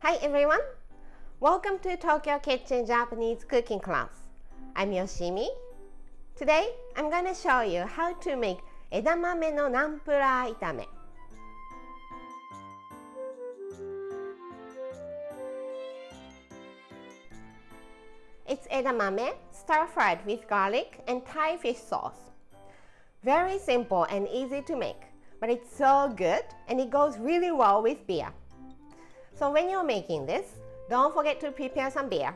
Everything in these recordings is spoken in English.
Hi everyone! Welcome to Tokyo Kitchen Japanese cooking class. I'm Yoshimi. Today, I'm going to show you how to make edamame no nampura itame. It's edamame stir-fried with garlic and Thai fish sauce. Very simple and easy to make, but it's so good and it goes really well with beer. So when you're making this, don't forget to prepare some beer.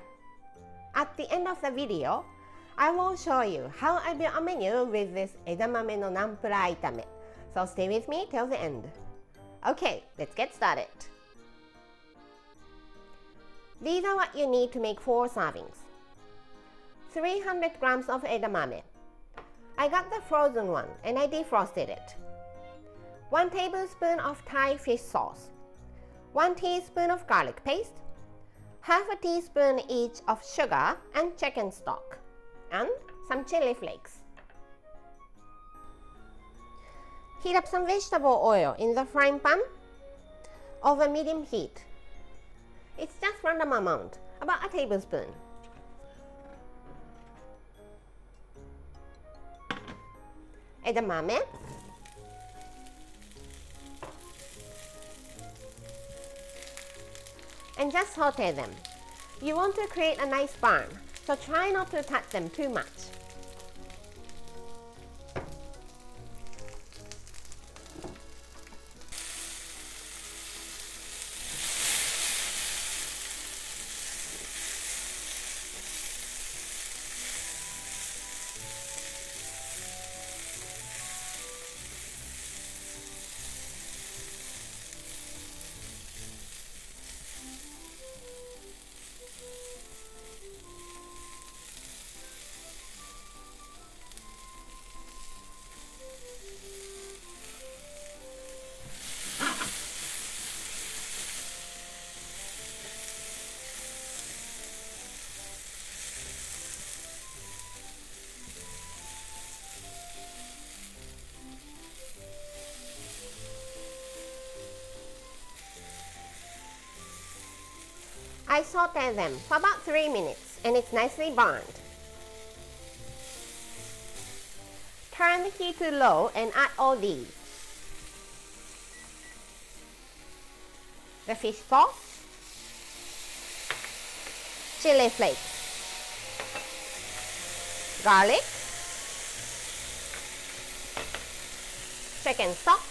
At the end of the video, I will show you how I build a menu with this edamame no nampura itame. So stay with me till the end. Okay, let's get started. These are what you need to make 4 servings. 300 grams of edamame. I got the frozen one and I defrosted it. 1 tablespoon of Thai fish sauce. 1 teaspoon of garlic paste. Half a teaspoon each of sugar and chicken stock. And some chili flakes. Heat up some vegetable oil in the frying pan over medium heat. It's just random amount, about a tablespoon. Edamame, and just saute them. You want to create a nice burn, so try not to touch them too much. I saute them for about 3 minutes and it's nicely burned. Turn the heat to low and add all these. The fish sauce, chili flakes, garlic, chicken stock,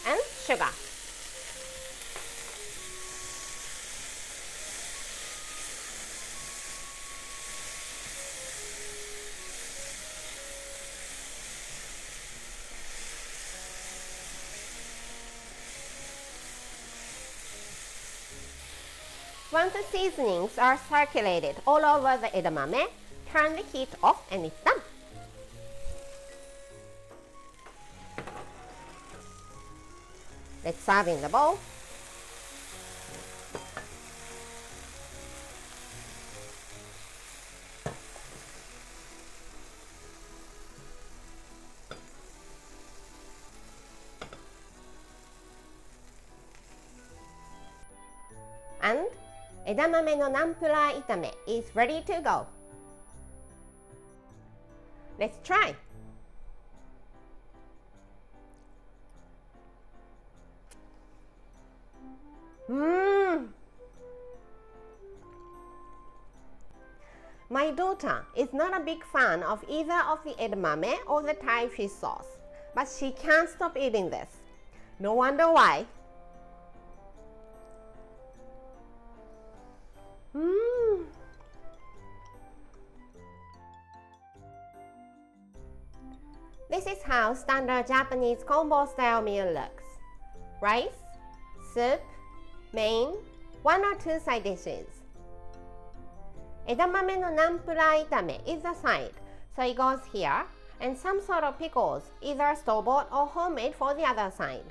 and sugar. Once the seasonings are circulated all over the edamame, turn the heat off and it's done. Let's serve in the bowl. And edamame no nampura itame is ready to go. Let's try. My daughter is not a big fan of either of the edamame or the Thai fish sauce, but she can't stop eating this. No wonder why. This is how standard Japanese combo style meal looks. Rice, soup, main, 1 or 2 side dishes. Edamame no nampura itame is the side, so it goes here, and some sort of pickles, either store-bought or homemade for the other side.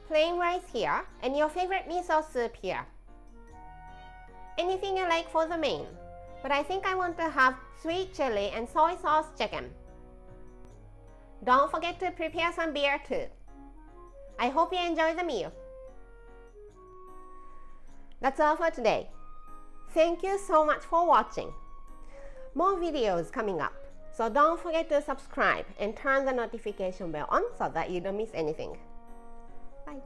Plain rice here, and your favorite miso soup here. Anything you like for the main, but I think I want to have sweet chili and soy sauce chicken. Don't forget to prepare some beer too. I hope you enjoy the meal. That's all for today. Thank you so much for watching. More videos coming up, so don't forget to subscribe and turn the notification bell on so that you don't miss anything. Bye.